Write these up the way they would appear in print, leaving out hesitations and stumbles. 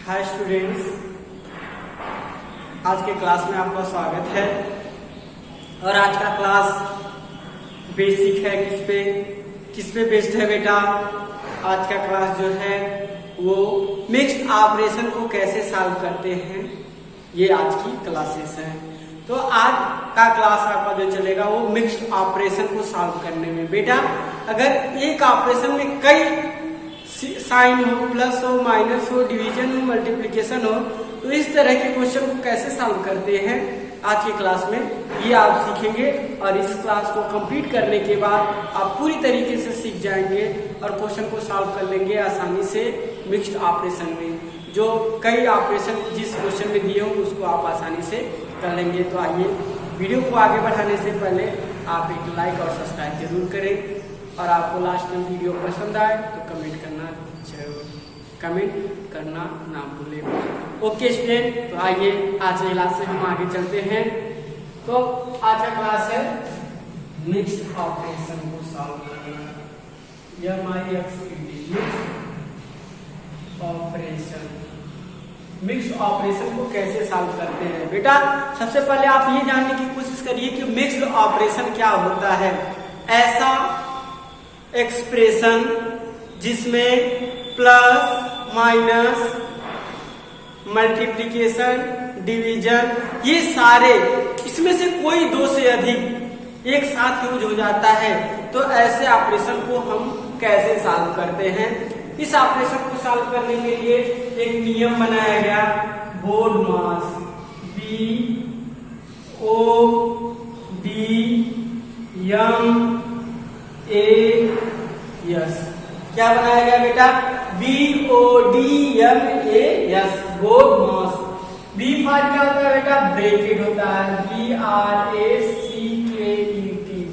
Hi students, आज के class में आपका स्वागत है। और आज का क्लास बेसिक है। किस पे बेस्ड है बेटा? आज का क्लास जो है वो मिक्स्ड ऑपरेशन को कैसे सॉल्व करते हैं, ये आज की क्लासेस है। तो आज का क्लास आपका जो चलेगा वो मिक्स्ड ऑपरेशन को सॉल्व करने में। बेटा अगर एक ऑपरेशन में कई साइन हो, प्लस हो, माइनस हो, डिवीजन हो, मल्टीप्लिकेशन हो, तो इस तरह के क्वेश्चन को कैसे सॉल्व करते हैं आज की क्लास में ये आप सीखेंगे। और इस क्लास को कंप्लीट करने के बाद आप पूरी तरीके से सीख जाएंगे और क्वेश्चन को सॉल्व कर लेंगे आसानी से मिक्स्ड ऑपरेशन में। जो कई ऑपरेशन जिस क्वेश्चन में दिए हो उसको आप आसानी से कर लेंगे। तो आइए वीडियो को आगे बढ़ाने से पहले आप एक लाइक और सब्सक्राइब जरूर करें। और आपको लास्ट में वीडियो पसंद आए तो कमेंट करना ना भूलें। ओके स्टूडेंट, तो आइए आज के क्लास से हम आगे चलते हैं। तो आज का क्लास है मिक्स्ड ऑपरेशन को सॉल्व करना। यह हमारी मिक्स्ड ऑपरेशन को कैसे सॉल्व करते हैं। बेटा सबसे पहले आप ये जानने की कोशिश करिए कि मिक्स्ड ऑपरेशन क्या होता है। ऐसा एक्सप्रेशन जिसमें प्लस, माइनस, मल्टीप्लिकेशन, डिवीजन, ये सारे इसमें से कोई दो से अधिक एक साथ यूज हो जाता है, तो ऐसे ऑपरेशन को हम कैसे सॉल्व करते हैं। इस ऑपरेशन को सॉल्व करने के लिए एक नियम बनाया गया, बोर्ड मास BODMAS। क्या बनाया गया बेटा? BODMAS, BODMAS. B for क्या होता है बेटा? ब्रैकेट होता है, BRACKET,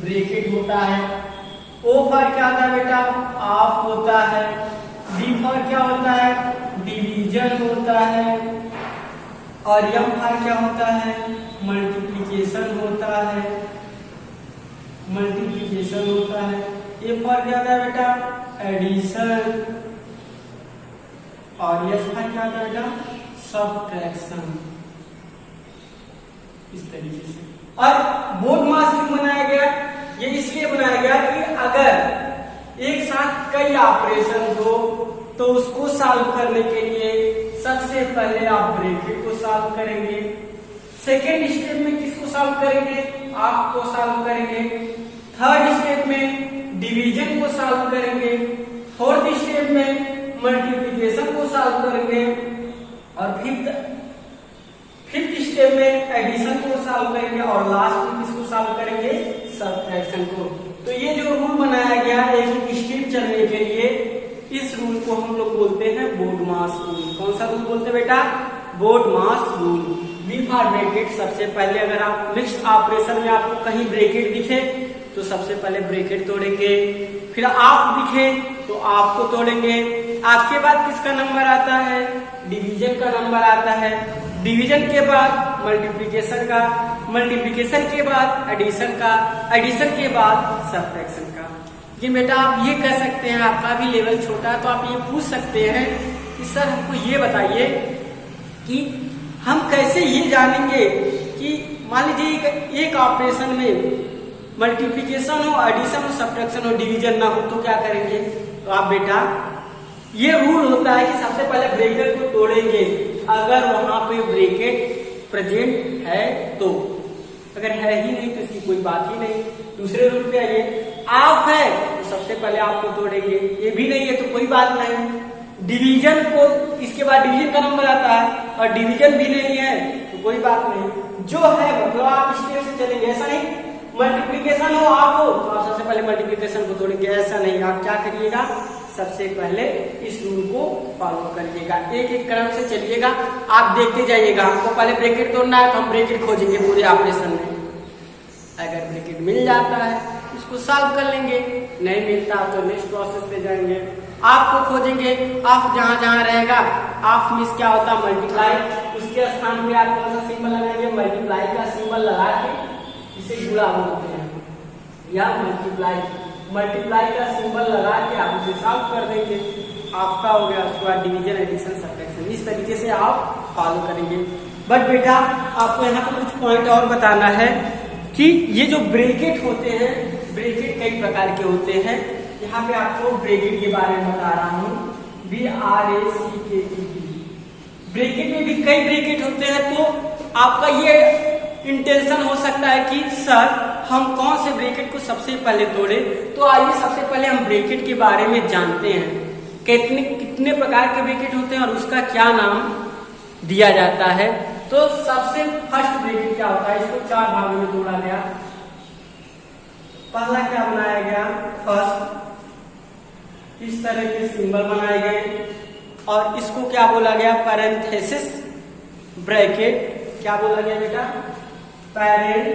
ब्रैकेट होता है। ओ फॉर क्या होता है बेटा? ऑफ होता है। डी फॉर क्या होता है? डिवीजन होता है। और एम फॉर क्या होता है? मल्टीप्लिकेशन होता है। ए फॉर क्या होता है बेटा? एडिशन। और यस फॉर क्या होता है बेटा? सब्ट्रैक्शन। इस तरीके से। और बोर्ड मास क्यों बनाया गया? ये इसलिए बनाया गया कि अगर एक साथ कई ऑपरेशन हो तो उसको सॉल्व करने के लिए सबसे पहले आप ब्रैकेट को सॉल्व करेंगे, सेकेंड स्टेप में किसको सॉल्व करेंगे? आप को सॉल्व करेंगे, थर्ड स्टेप में डिवीजन को सॉल्व करेंगे, फोर्थ स्टेप में मल्टीप्लिकेशन को सॉल्व करेंगे, और फिफ्थ स्टेप में एडिशन को सॉल्व करेंगे, और लास्ट में किसको सॉल्व करेंगे? सब्ट्रैक्शन को। तो ये जो रूल बनाया गया एक स्टेप चलने के लिए, इस रूल को हम लोग बोलते हैं बोर्ड मास रूल। कौन सा रूल बोलते हैं बेटा? BODMAS rule. B for bracket. सबसे पहले अगर आप मिक्स्ड ऑपरेशन में आपको कहीं ब्रैकेट दिखे तो सबसे पहले ब्रैकेट तोड़ेंगे, फिर आप दिखे तो आप को तोड़ेंगे। आपके बाद किसका नंबर आता है? डिवीजन का नंबर आता है। डिवीजन के बाद मल्टीप्लिकेशन का, मल्टीप्लिकेशन के बाद एडिशन का, एडिशन के बाद सब्ट्रैक्शन का। ये बेटा आप ये कह सकते हैं, आपका भी लेवल छोटा है तो आप ये पूछ सकते हैं कि सर हमको ये बताइए कि हम कैसे ये जानेंगे कि मान लीजिए एक ऑपरेशन में मल्टीप्लिकेशन हो, एडिशन हो, सब्ट्रैक्शन हो, डिवीजन ना हो तो क्या करेंगे? तो आप बेटा ये रूल होता है कि सबसे पहले ब्रैकेट को तोड़ेंगे अगर वहां पे ब्रैकेट प्रेजेंट है तो। अगर है ही नहीं तो इसकी कोई बात ही नहीं। दूसरे रूल पे आइए, आप है तो सबसे पहले आपको तोड़ेंगे, ये भी नहीं है तो कोई बात नहीं। डिवीजन को इसके बाद डिवीजन का नंबर आता है और डिवीजन भी नहीं है तो कोई बात नहीं। जो है मतलब आप स्टेप से चलेंगे, ऐसा नहीं मल्टीप्लिकेशन हो आप हो तो आप सबसे पहले मल्टीप्लिकेशन को तोड़ेंगे, ऐसा नहीं। आप क्या करिएगा? सबसे पहले इस रूल को फॉलो करिएगा, एक एक क्रम से चलिएगा, आप देखते जाइएगा। हमको पहले ब्रैकेट तोड़ना है तो हम ब्रैकेट खोजेंगे पूरे ऑपरेशन में। अगर ब्रैकेट मिल जाता है उसको सॉल्व कर लेंगे, नहीं मिलता तो नेक्स्ट प्रोसेस पे जाएंगे। आपको खोजेंगे, आप जहां जहां रहेगा आप मिस क्या होता है? मल्टीप्लाई। उसके स्थान पे आप कौन सा सिंबल लगाएंगे? मल्टीप्लाई का सिंबल लगा के इसे गुणा बोलते हैं, या मल्टीप्लाई का सिंबल लगा के आप उसे सॉल्व कर देंगे। आपका हो गया, उसके बाद डिवीजन, एडिशन, सब्ट्रैक्शन, इस तरीके से आप फॉलो करेंगे। बट बेटा आपको यहाँ पे कुछ पॉइंट और बताना है कि ये जो ब्रैकेट होते हैं, ब्रैकेट कई प्रकार के होते हैं। यहाँ पे आपको ब्रैकेट के बारे में बता रहा हूँ, BRACKET। ब्रैकेट में भी कई ब्रैकेट होते हैं, तो आपका ये इंटेंशन हो सकता है कि सर हम कौन से ब्रैकेट को सबसे पहले तोड़े। तो आइए सबसे पहले हम ब्रैकेट के बारे में जानते हैं, कितने प्रकार के ब्रैकेट होते हैं और उसका क्या नाम दिया जाता है। तो सबसे फर्स्ट ब्रैकेट क्या होता है, इसको 4 भागों में तोड़ा गया। पहला क्या बनाया गया, फर्स्ट इस तरह के सिंबल बनाए गए और इसको क्या बोला गया, पैरेंथेसिस ब्रैकेट। क्या बोला गया बेटा, पैरेंट,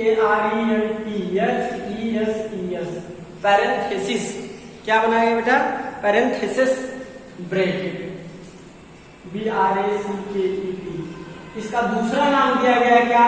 PARENTHESES, पैरेंथेसिस। क्या बनाया गया बेटा, पैरेंथेसिस ब्रैकेट, BRACKET। इसका दूसरा नाम दिया गया क्या,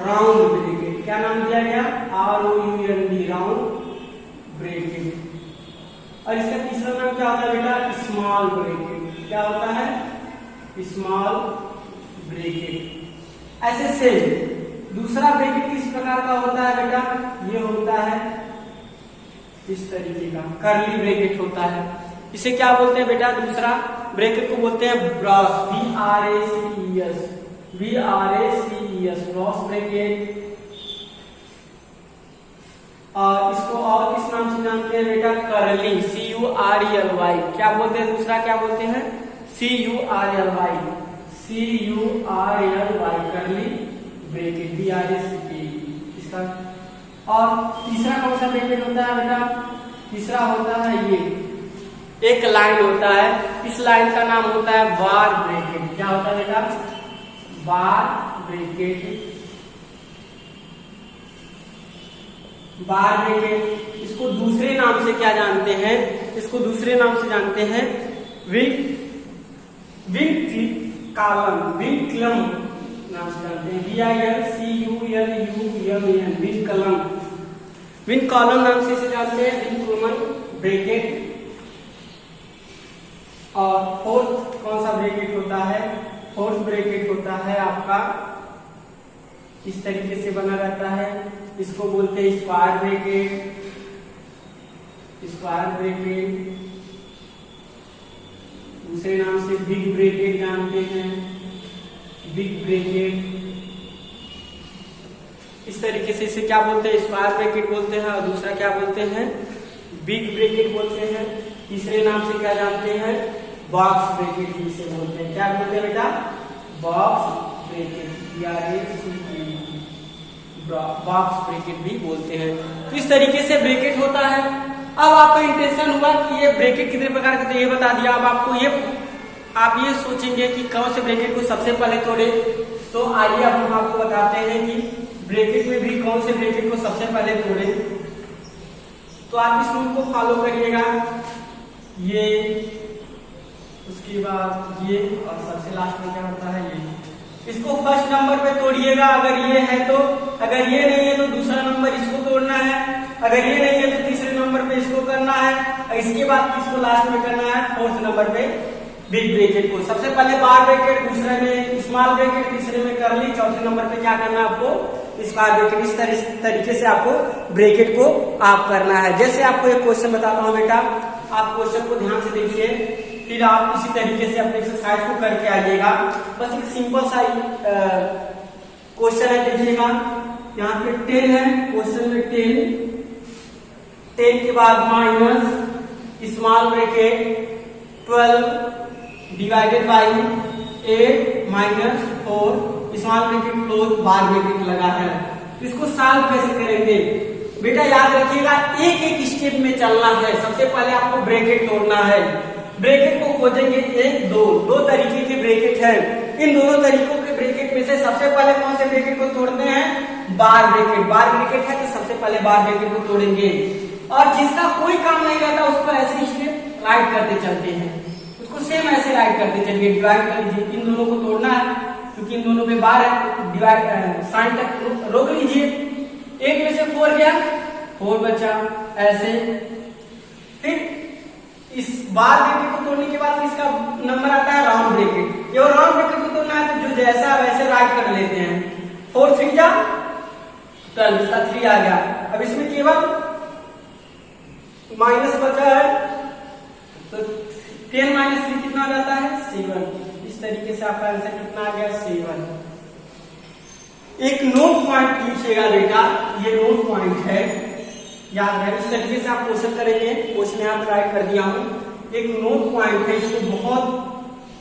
राउंड ब्रैकेट। क्या नाम दिया गया, ROUND, राउंड ब्रैकेट। और इसका तीसरा नाम क्या होता है बेटा, स्मॉल ब्रैकेट। क्या होता है, स्मॉल ब्रैकेट। ऐसे सेम दूसरा ब्रैकेट किस प्रकार का होता है बेटा, ये होता है इस तरीके का, कर्ली ब्रैकेट होता है। इसे क्या बोलते हैं बेटा, दूसरा ब्रैकेट को बोलते हैं ब्रॉस, BRACES, ब्रॉस ब्रैकेट। और इसको और किस नाम से जानते हैं बेटा, करली, CURLY। क्या बोलते हैं दूसरा, क्या बोलते हैं, CURLY, करली ब्रैकेट, BRACET इसका। और तीसरा कौन सा ब्रैकेट होता है बेटा, तीसरा होता है ये एक लाइन होता है, इस लाइन का नाम होता है बार ब्रैकेट। क्या होता है बेटा, बार ब्रैकेट, बार ब्रैकेट। इसको दूसरे नाम से क्या जानते हैं, इसको दूसरे नाम से जानते हैं विनकलम, विनकलम नाम से जानते हैं, VINCULUMN, विनकलम, विनकलम नाम से इसे जानते हैं, विनकलम ब्रैकेट। और फोर्थ कौन सा ब्रैकेट होता है, फोर्थ ब्रैकेट होता है आपका इस तरीके से बना रहता है, इसको बोलते हैं स्क्वायर ब्रैकेट, स्क्वायर ब्रैकेट। दूसरे नाम से बिग ब्रैकेट जानते हैं, बिग ब्रैकेट। इस तरीके से इसे क्या बोलते हैं, स्क्वायर ब्रैकेट बोलते हैं, और दूसरा क्या बोलते हैं, बिग ब्रैकेट बोलते हैं। तीसरे नाम से क्या जानते हैं, बॉक्स ब्रैकेट भी इसे बोलते हैं। क्या बोलते हैं बेटा, बॉक्स ब्रैकेट, बॉक्स ब्रैकेट भी बोलते हैं। तो इस तरीके से ब्रैकेट होता है। अब आपका इंटेंशन हुआ कि ये ब्रैकेट कितने प्रकार के थे, ये बता दिया। अब आपको आप ये सोचेंगे कि कौन से ब्रैकेट को सबसे पहले तोड़े। तो आइए अब हम आपको बताते हैं कि ब्रैकेट में भी कौन से ब्रैकेट को सबसे पहले तोड़े। तो आप इस रूल को फॉलो करिएगा, ये, उसके बाद ये, और सबसे लास्ट में क्या होता है ये। इसको फर्स्ट नंबर पे तोड़िएगा अगर ये है तो, अगर ये नहीं है तो दूसरा नंबर इसको तोड़ना है, अगर ये नहीं है तो तीसरे नंबर पे इसको करना है, और इसके बाद इसको लास्ट में करना है फोर्थ नंबर पे बिग ब्रैकेट को। सबसे पहले बार ब्रैकेट, दूसरे में स्मॉल ब्रैकेट, तीसरे में करली, चौथे नंबर पे क्या करना है आपको, स्क्वायर ब्रैकेट। इस तरीके से आपको ब्रैकेट को आप करना है। जैसे आपको एक क्वेश्चन बताता हूँ बेटा, आप क्वेश्चन को ध्यान से देखिए, फिर आप इसी तरीके से अपने एक्सरसाइज को करके आइएगा। बस एक सिंपल सा क्वेश्चन है, देखिएगा यहाँ पे 10 है, क्वेश्चन में 10 के बाद minus small bracket 12 divided by 8 minus 4 small bracket close bar bracket लगा है। इसको सॉल्व कैसे करेंगे बेटा, याद रखिएगा एक एक स्टेप में चलना है। सबसे पहले आपको ब्रैकेट तोड़ना है, ब्रैकेट को खोजेंगे, एक दो तरीके के ब्रैकेट है। इन दोनों तरीकों के ब्रैकेट में से सबसे पहले कौन से ब्रैकेट को तोड़ते हैं, बार ब्रैकेट। बार ब्रैकेट है तो सबसे पहले बार ब्रैकेट को तोड़ेंगे, और जिसका कोई काम नहीं रहता उसको ऐसे स्टेप राइट करते चलते हैं, उसको सेम ऐसे राइट करते चलिए, डिवाइड कर लीजिए। इन दोनों को तोड़ना है क्योंकि इन दोनों में बार है, डिवाइड साइन तक रोक लीजिए। 8 में से 4 गया, 4 बचा, ऐसे। फिर इस बार ब्रैकेट को तोड़ने के बाद इसका नंबर आता है राउंड ब्रैकेट। ये राउंड ब्रैकेट को तोड़ना है तो जो जैसा वैसे राइट कर लेते हैं। 4 3 जा 12, इसका 3 आ गया। अब इसमें केवल माइनस बचा है तो 10 माइनस 3 कितना हो जाता है 7। इस तरीके से आपका आंसर कितना आ गया 7। एक नोट पॉइंट लीजिएगा बेटा, ये नोट पॉइंट है, याद है। इस तरीके से आप क्वेश्चन करेंगे, क्वेश्चन यहाँ पे राइट कर दिया हूं। एक नोट पॉइंट है, इसको बहुत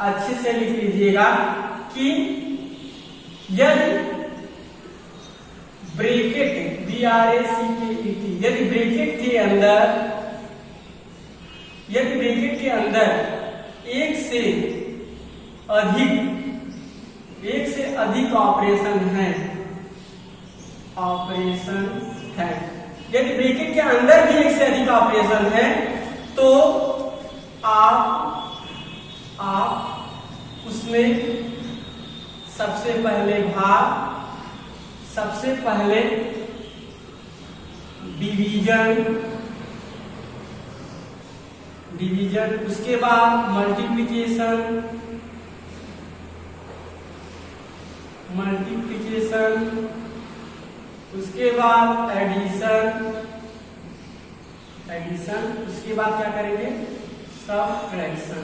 अच्छे से लिख लीजिएगा कि यदि ब्रैकेट BRACKET यदि ब्रैकेट के अंदर एक से अधिक ऑपरेशन है, यदि ब्रैकेट के अंदर भी एक से अधिक ऑपरेशन है तो आप उसमें सबसे पहले डिवीजन, उसके बाद मल्टीप्लिकेशन, उसके बाद एडिशन, उसके बाद क्या करेंगे सबट्रैक्शन।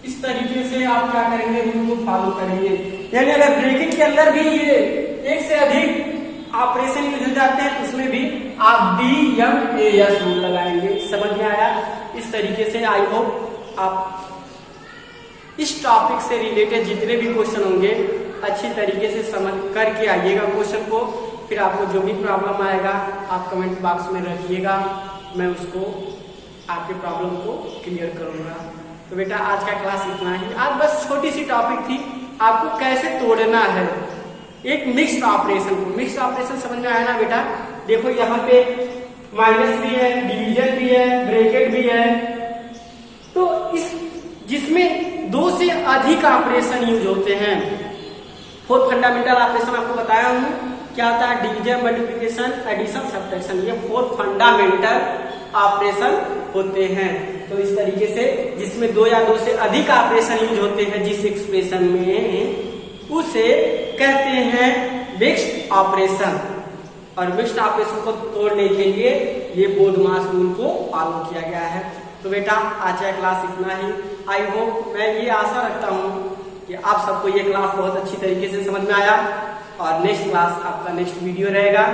इस तरीके से आप क्या करेंगे, रूल को फॉलो करेंगे। यानी अगर ब्रैकेट के अंदर भी ये एक से अधिक ऑपरेशन यूज हो जाते हैं तो उसमें भी आप DMAS रूल लगाएंगे। समझ में आया? इस तरीके से आई होप आप इस टॉपिक से रिलेटेड जितने भी क्वेश्चन होंगे अच्छी तरीके से समझ करके आइएगा क्वेश्चन को। फिर आपको जो भी प्रॉब्लम आएगा आप कमेंट बॉक्स में रखिएगा, मैं उसको आपके प्रॉब्लम को क्लियर करूंगा। तो बेटा आज का क्लास इतना ही। आज बस छोटी सी टॉपिक थी, आपको कैसे तोड़ना है एक मिक्स्ड ऑपरेशन को। मिक्स्ड ऑपरेशन समझ में आया ना बेटा? देखो यहाँ पे माइनस भी है, डिवीजन भी है, ब्रैकेट भी है, तो इस जिसमें 2 से अधिक ऑपरेशन यूज होते हैं। 4 फंडामेंटल ऑपरेशन आपको बताया हूं, क्या होता है डिवीजन, मल्टीप्लिकेशन, एडिशन, सब्ट्रैक्शन, ये 4 फंडामेंटल ऑपरेशन होते हैं। तो इस तरीके से जिसमें 2 या 2 से अधिक ऑपरेशन यूज होते हैं जिस एक्सप्रेशन में, उसे कहते हैं मिक्स्ड ऑपरेशन। और मिक्स्ड ऑपरेशन को तोड़ने के लिए ये बोडमास रूल को फॉलो किया गया है। तो बेटा आज का क्लास इतना ही। आई होप, मैं ये आशा रखता हूँ कि आप सबको ये क्लास बहुत अच्छी तरीके से समझ में आया और नेक्स्ट क्लास आपका नेक्स्ट वीडियो रहेगा।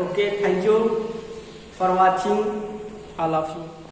Okay, thank you for watching all of you.